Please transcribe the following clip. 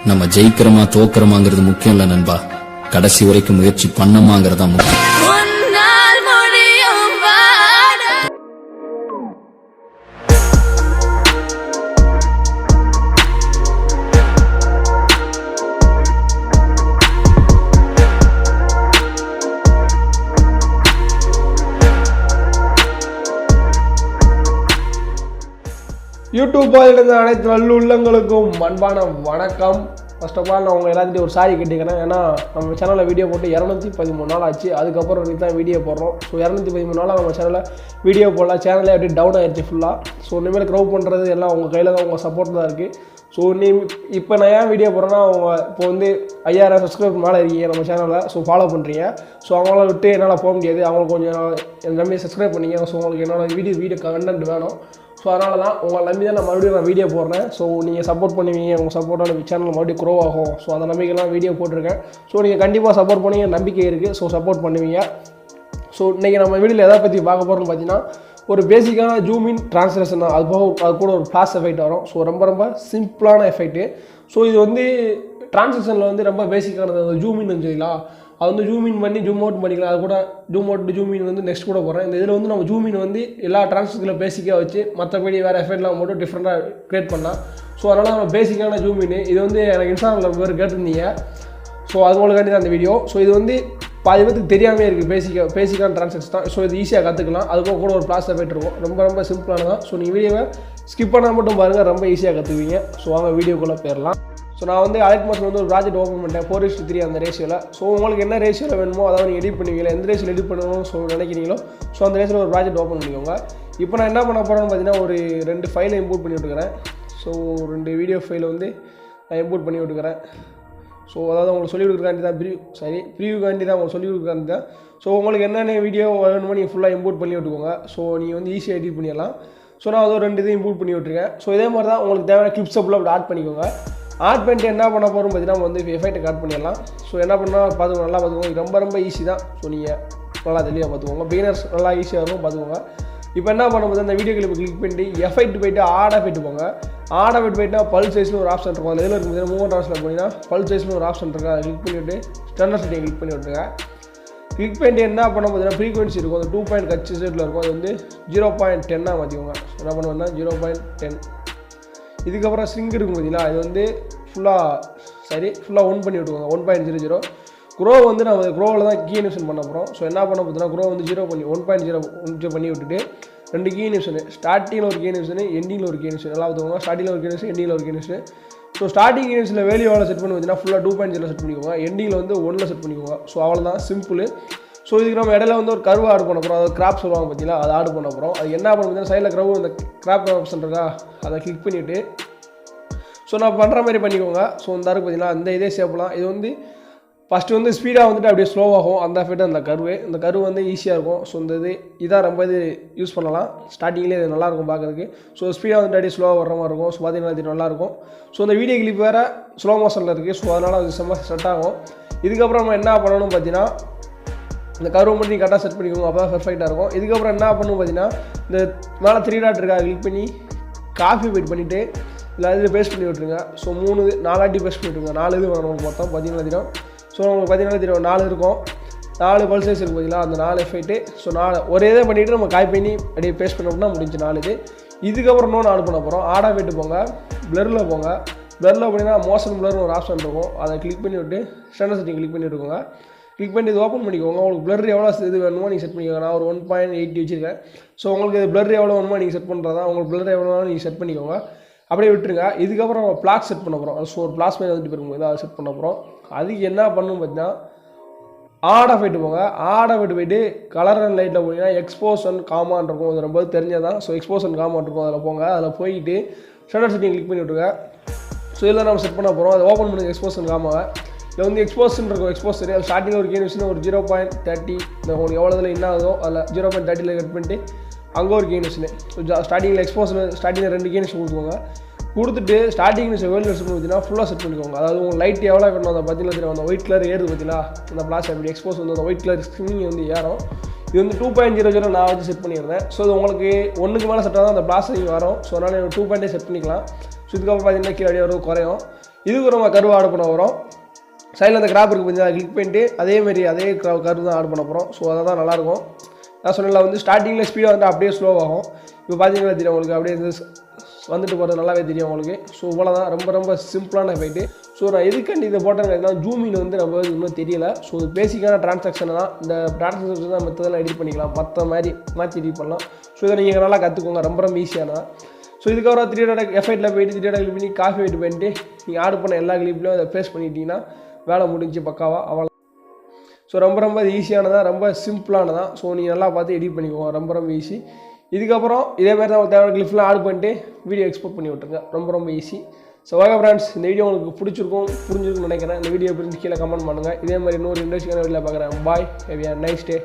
நம்ம ஜெயிக்கிறோமா தோக்குறோமாங்கிறது முக்கியம் இல்ல நண்பா, கடைசி வரைக்கும் முயற்சி பண்ணமாங்கிறதா முக்கியம். யூடியூப் பாயிலிருந்து அனைத்து நல்லுள்ளங்களுக்கும் அன்பான வணக்கம். ஃபர்ஸ்ட் ஆஃப் ஆல் நான் உங்கள் எல்லாத்தையும் ஒரு சாரி கேட்டுக்கிறேன். ஏன்னா நம்ம சேனலில் வீடியோ போட்டு 213 நாள் ஆச்சு. அதுக்கப்புறம் இன்னைக்கு தான் வீடியோ போடுறோம். ஸோ 213 நாளாக நம்ம சேனலில் வீடியோ போடலாம். சேனலே அப்படியே டவுன் ஆகிடுச்சு ஃபுல்லாக. ஸோ இனிமேல் க்ரௌ பண்ணுறது எல்லாம் உங்கள் கையில் தான், உங்கள் சப்போர்ட் தான் இருக்குது. ஸோ இப்போ நான் ஏன் வீடியோ போடுறேன்னா, அவங்க இப்போ வந்து 5000 சப்ஸ்கிரைபர் மேலே இருக்கீங்க நம்ம சேனலில். ஸோ ஃபாலோ பண்ணுறீங்க. ஸோ அவங்கள விட்டு என்னால் போக முடியாது. அவங்களுக்கு கொஞ்சம் நம்பி சப்ஸ்கிரைப் பண்ணிங்க. ஸோ உங்களுக்கு என்னோட வீடியோ கண்டென்ட் வேணும். ஸோ அதனால தான் உங்களை நம்பி தான் நான் மறுபடியும் வீடியோ போடுறேன். ஸோ நீங்கள் சப்போர்ட் பண்ணுவீங்க, உங்கள் சப்போர்ட்டான சேனல் மறுபடியும் க்ரோ ஆகும். ஸோ அந்த நம்பிக்கைலாம் வீடியோ போட்டிருக்கேன். ஸோ நீங்கள் கண்டிப்பாக சப்போர்ட் பண்ணி நம்பிக்கை இருக்குது. ஸோ சப்போர்ட் பண்ணுவீங்க. ஸோ இன்றைக்கி நம்ம வீடியோவில் எதை பற்றி பார்க்க போகிறோம்னு பார்த்தீங்கன்னா, ஒரு பேசிக்கான ஜூமின் ட்ரான்ஸ்லேஷன் தான். அது கூட ஒரு ஃப்ளாஷ் எஃபெக்ட் வரும். ஸோ ரொம்ப சிம்பிளான எஃபெக்ட்டு. ஸோ இது வந்து ட்ரான்ஸ்லேஷனில் வந்து ரொம்ப பேசிக்கானது. ஜூமின் வச்சுங்களா, அது வந்து ஜூமின் பண்ணி ஜூம் அவுட் பண்ணிக்கலாம். அது கூட ஜூம் அவுட் ஜூமின் வந்து நெக்ஸ்ட் கூட போகிறேன். இந்த இதில் வந்து நம்ம ஜூமின் வந்து எல்லா ட்ரான்ஸ்லேஷனில் பேசிக்காக வச்சு மற்றபடி வேறு எஃபெக்ட்லாம் மட்டும் டிஃப்ரெண்ட்டாக க்ரியேட் பண்ணலாம். ஸோ அதனால் நம்ம பேசிக்கான ஜூமின் இது வந்து எனக்கு இன்ஸ்டாகிராமில் பேர் கேட்டிருந்தீங்க. ஸோ அது உங்களுக்காண்டி தான் அந்த வீடியோ. ஸோ இது வந்து பாதி பேருக்கு தெரியாமே இருக்குது. பேசிக்கான ட்ரான்ஸ்லேஷன் தான். ஸோ இது ஈஸியாக கற்றுக்கலாம். அதுக்கும் கூட ஒரு ஃப்ளாஷ் எஃபெக்ட் இருக்கும். ரொம்ப சிம்பிளானதான். ஸோ நீங்கள் வீடியோவை ஸ்கிப் பண்ணால் மட்டும் பாருங்கள், ரொம்ப ஈஸியாக கற்றுக்குவீங்க. ஸோ வாங்க வீடியோக்குள்ளே போயிடலாம். ஸோ நான் வந்து Alight வந்து ஒரு ப்ராஜெக்ட் ஓப்பன் பண்ணிட்டேன் 4:3 அந்த ரேஷியோவில். ஸோ உங்களுக்கு என்ன ரேஷியோவில் வேணுமோ அதாவது நீங்கள் எடிட் பண்ணுவீங்களா, எந்த ரேஷியோவில் எடிட் பண்ணணும்னு நினைக்கிறீங்களோ ஸோ அந்த ரேஷியோவில் ஒரு ப்ராஜெக்ட் ஓப்பன் பண்ணிக்கோங்க. இப்போ நான் என்ன பண்ண போகிறேன்னு பார்த்தீங்கன்னா, ஒரு 2 ஃபைலை இம்போர்ட் பண்ணி விட்டுக்கிறேன். ஸோ 2 வீடியோ ஃபைலை வந்து நான் இம்போர்ட் பண்ணி விட்டுக்கிறேன். ஸோ அதாவது உங்களுக்கு சொல்லிக் கொடுக்குறாண்டி தான் ப்ரீவியூக்காண்டி தான் உங்களுக்கு சொல்லிக் கொடுக்குறாண்டி தான். ஸோ உங்களுக்கு என்னென்ன வீடியோ வேணுமோ நீங்கள் ஃபுல்லாக இம்போர்ட் பண்ணி விட்டுக்கோங்க. ஸோ நீங்கள் வந்து ஈஸியாக எடிட் பண்ணிடலாம். ஸோ நான் வந்து 2 இதையும் இம்போர்ட் பண்ணி விட்டுருக்கேன். ஸோ இதே மாதிரி தான் உங்களுக்கு தேவையான கிளிப்ஸை ஃபுல்லாக அப்படி ஆட் பண்ணிக்கோங்க. ஆட் பண்ணிட்டு என்ன பண்ண போகிறோம் பார்த்தீங்கன்னா, நம்ம வந்து எஃபெக்ட்டை ஆட் பண்ணிடலாம். ஸோ என்ன பண்ணால் நல்லா பார்த்துக்கோங்க. ரொம்ப ஈஸி தான். ஸோ நீங்கள் நல்லா தெளிவாக பார்த்துக்கோங்க. பிகினர்ஸ் நல்லா ஈஸியாக இருக்கும், பார்த்துக்கோங்க. இப்போ என்ன பண்ணும்போது அந்த வீடியோ கிளிப்பை கிளிக் பண்ணிட்டு எஃபெக்ட் போய்ட்டு ஆட் எஃபெக்ட் போங்க. ஆட் எஃபெக்ட் போய்ட்டு பல்ஸ் சைஸ்னு ஒரு ஆப்ஷன் இருக்கும். அந்த இதில் இருக்கும் பார்த்தீங்கன்னா, மூவ் ட்ரான்ஸ்லேட் பண்ணிங்கன்னா பல்ஸ் சைஸ்னு ஒரு ஆப்ஷன் இருக்குது. அதை கிளிக் பண்ணிவிட்டு ஸ்டாண்டர்ட் செட்டிங் கிளிக் பண்ணி விட்டுருங்க. கிளிக் பண்ணிட்டு என்ன பண்ண பார்த்தீங்கன்னா, ஃப்ரீக்வன்சி இருக்கும். அந்த 2.0 ஹெர்ட்ஸில் இருக்கும். அது வந்து 0.10 மாற்றிக்கோங்க. என்ன பண்ணுவோம்னா 0.10. இதுக்கப்புறம் ஸ்ட்ரிங் இருக்கும் பார்த்தீங்களா, இது வந்து ஃபுல்லாக ஒன் பண்ணி விட்டுக்கோங்க. 1.00 க்ரோ வந்து நம்ம க்ரோவில் தான் கீ அனிமேஷன் பண்ண போகிறோம். ஸோ என்ன பண்ண பார்த்தீங்கன்னா, க்ரோ வந்து 1.0 பண்ணி விட்டுட்டு 2 கீ அனிமேஷன், ஸ்டார்டிங்கில் ஒரு கீ அனிமேஷன், எண்டிங்கில் ஒரு கீ அனிமேஷன். நல்லா பார்த்துக்கோங்க. ஸ்டார்டிங்கில் ஒரு கீ அனிமேஷன், எண்டிங்கில் ஒரு கீ அனிமேஷன். ஸோ ஸ்டார்டிங் அனிமேஷனில் வேல்யூ எவ்வளோ செட் பண்ணி பார்த்தீங்கன்னா, ஃபுல்லாக 2.0 செட் பண்ணிக்கோங்க. எண்டிங்கில் வந்து 1 செட் பண்ணிக்கோங்க. ஸோ அவ்வளோதான், சிம்பிள். ஸோ இதுக்கு நம்ம இடையில வந்து ஒரு கர்வ் ஆட் பண்ண போகிறோம். அதாவது கிராப் சொல்லுவாங்க பார்த்தீங்களா, அதை ஆட் பண்ண போகிறோம். அது என்ன பண்ண பார்த்தீங்கன்னா, சைடில் க்ரவ் அந்த கிராப் ஆப்ஷன் இருக்கா, அதை கிளிக் பண்ணிவிட்டு ஸோ நான் பண்ணுற மாதிரி பண்ணிக்கோங்க. ஸோ இந்த இருக்குது பார்த்தீங்கன்னா, இந்த இதே ஷேப்லாம். இது வந்து ஃபஸ்ட்டு வந்து ஸ்பீடாக வந்துட்டு அப்படியே ஸ்லோவாகும். அந்த எஃபெக்ட் அந்த கர்வு வந்து ஈஸியாக இருக்கும். ஸோ இந்த இதான் ரொம்ப யூஸ் பண்ணலாம். ஸ்டார்டிங்லேயே இது நல்லாயிருக்கும் பார்க்குறதுக்கு. ஸோ ஸ்பீடாக வந்துட்டு அப்படியே ஸ்லோவாக வர மாதிரி இருக்கும். ஸோ பார்த்தீங்கன்னா நல்லாயிருக்கும். ஸோ இந்த வீடியோ கிளிப் வேறு ஸ்லோ மோஷனில் இருக்குது. ஸோ அதனால் அது செட் ஆகும். இதுக்கப்புறம் நம்ம என்ன பண்ணணும் பார்த்தீங்கன்னா, இந்த கர்வ் மட்டும் நீங்கள் கரெக்டாக செட் பண்ணிக்கோங்க. அப்போ தான் பெர்ஃபெக்டாக இருக்கும். இதுக்கப்புறம் என்ன பண்ணணும் பார்த்தீங்கன்னா, இந்த மேலே 3 டாட் இருக்கா, கிளிக் பண்ணி காப்பி பேட் பண்ணிவிட்டு இல்லை இதில் பேஸ்ட் பண்ணி விட்டுருங்க. ஸோ 4 வாட்டி பேஸ்ட் பண்ணி விட்டுருங்க. 4 இது வரும் நமக்கு மொத்தம் 14 ஸோ நமக்கு 14 4 இருக்கும். 4 பல்ஸ் சைஸ் இருக்குது பார்த்தீங்களா, அந்த 4 எஃபெக்ட்டு. ஸோ 4 ஒரே இதை பண்ணிவிட்டு நம்ம காப்பி பண்ணி அப்படியே பேஸ்ட் பண்ணோம்னா முடிஞ்சு 4 இது. இதுக்கப்புறம் இன்னொன்று ஆட் பண்ண போகிறோம். ஆட் எஃபெக்ட் போங்க, பிளரில் போங்க. பிளரில் பண்ணிங்கன்னா மோஷன் பிளர்னு ஒரு ஆப்ஷன் இருக்கும். அதை கிளிக் பண்ணி விட்டு ஸ்டாண்டர்ட் செட்டிங் கிளிக் பண்ணி விட்டுக்கோங்க. கிளிக் பண்ணி இது ஓப்பன் பண்ணிக்கோங்க. உங்களுக்கு பிளர் எவ்வளோ இது வேணுமோ நீங்கள் செட் பண்ணிக்கோங்க. நான் ஒரு 1.80 வச்சுருக்கேன். ஸோ உங்களுக்கு பிளர் எவ்வளோ வேணுமோ நீங்கள் செட் பண்ணுறதா, உங்களுக்கு பிளர் எவ்வளோ நீங்கள் செட் பண்ணிக்கோங்க. அப்படியே விட்டுருங்க. இதுக்கப்புறம் நம்ம பிளாக் செட் பண்ண போகிறோம். ஸோ ஒரு பிளாஸ் மேலே வந்துட்டு போயிருக்கும், அதை செட் பண்ண போகிறோம். அதுக்கு என்ன பண்ணணும் பார்த்தீங்கன்னா, ஆட் எஃபெக்ட் போங்க. ஆட் எஃபெக்ட் போய்ட்டு கலர் அண்ட் லைட்டில் போனீங்கன்னா எக்ஸ்போஸ் அண்ட் காமான் இருக்கும். அது ரொம்ப தெரிஞ்சதான். ஸோ எக்ஸ்போஸ் அண்ட் காமான் இருக்கும். அதில் போங்க. அதில் போயிட்டு ஸ்டாண்டர்ட் செட்டிங் கிளிக் பண்ணி விட்டுருங்க. ஸோ இதில் நம்ம செட் பண்ண போகிறோம். அதை ஓப்பன் பண்ணி எக்ஸ்போஸ் அண்ட் காமாவை இதில் வந்து எக்ஸ்போஸ்ன்னு இருக்கும். எக்ஸ்போஸ் சரி, அது ஸ்டார்டிங்கில் ஒரு கீனிஷன் ஒரு 0.30 இந்த உங்களுக்கு எவ்வளோ இதில் என்ன ஆகுதோ அதில் 0.30 கட் பண்ணிட்டு அங்கே ஒரு கீனிஷனு. ஸோ ஸ்டார்டிங்கில் ஸ்டார்டிங்கில் 2 கீனிஷன் கொடுத்துக்கோங்க. கொடுத்துட்டு ஸ்டார்டிங் வேல்யூ செட் பண்ணிங்கன்னா ஃபுல்லாக செட் பண்ணிக்கோங்க. அதாவது உங்கள் லைட் எவ்வளோ வேணும் அதை பார்த்தீங்கன்னா, அந்த ஒயிட் கலர் ஏறுது பார்த்தீங்களா, அந்த ஃப்ளாஷ் அப்படி எக்ஸ்போஸ் வந்து அந்த ஒயிட் கலர் ஸ்க்ரீனிங் வந்து ஏறும். இது வந்து 2.00 நான் வச்சு செட் பண்ணியிருந்தேன். ஸோ இது உங்களுக்கு 1க்கு மேலே செட் ஆகும் அந்த ஃப்ளாஷ் வரும். ஸோ அதனால் 2.8 செட் பண்ணிக்கலாம். ஸோ இதுக்கப்புறம் பார்த்தீங்கன்னா கீழே அப்படியே குறையும். இதுக்கு நம்ம கருவை ஆட் பண்ண போகிறோம். சைடில் அந்த கிராப் இருக்குது கொஞ்சம் கிளிக் பண்ணிட்டு அதே கரு தான் ஆட் பண்ண போகிறோம். ஸோ அதை தான் நல்லாயிருக்கும். நான் சொன்னல வந்து ஸ்டார்டிங்கில் ஸ்பீடாக வந்து அப்படியே ஸ்லோவாகும். இப்போ பார்த்தீங்கன்னா தெரியும் உங்களுக்கு அப்படியே வந்துட்டு போகிறது நல்லாவே தெரியும் உங்களுக்கு. ஸோ இவ்வளோ தான், ரொம்ப ரொம்ப சிம்பிளான எஃபெக்ட்டு. ஸோ நான் எதுக்காண்டி இதை போட்டேன்னா ஜூமின் வந்து நம்ம இன்னும் தெரியல. ஸோ இது பேசிக்கான டிரான்சாக்ஷன் தான். இந்த டிரான்சாக்ஷன் தான் மற்றதெல்லாம் எடிட் பண்ணிக்கலாம், மற்ற மாதிரி மாற்றி எடிட் பண்ணலாம். ஸோ இதை நீங்கள் நல்லா கற்றுக்கோங்க, ரொம்ப ரொம்ப ஈஸியானதான். ஸோ இதுக்கப்புறம் 3D எஃபெக்ட்டில் போய்ட்டு 3D கிளிக் பண்ணி காஃபி வெயிட் பண்ணிட்டு நீங்கள் ஆட் பண்ண எல்லா கிளிப்லையும் அதை பேஸ்ட் பண்ணிட்டீங்கன்னா வேலை முடிஞ்சு பக்காவாக அவ்வளோ. ஸோ ரொம்ப ரொம்ப ஈஸியானதான், ரொம்ப சிம்பிளானதான். ஸோ நீங்கள் நல்லா பார்த்து எடிட் பண்ணிக்கோங்க, ரொம்ப ரொம்ப ஈஸி. இதுக்கப்புறம் இதே மாதிரி தான் தேவையான கிளிப்லாம் ஆட் பண்ணிட்டு வீடியோ எக்ஸ்போர்ட் பண்ணி விட்டுருங்க, ரொம்ப ரொம்ப ஈஸி. ஸோ ஓகே ஃப்ரெண்ட்ஸ், இந்த வீடியோ உங்களுக்கு பிடிச்சிருக்குன்னு நினைக்கிறேன். இந்த வீடியோ பிடிச்சி கீழே கமெண்ட் பண்ணுங்கள். இதே மாதிரி இன்னொரு இன்ட்ரெஸ்டிங்கான வீடியோவில் பார்க்குறேன். பாய், ஹேவ் எ நைஸ் டே.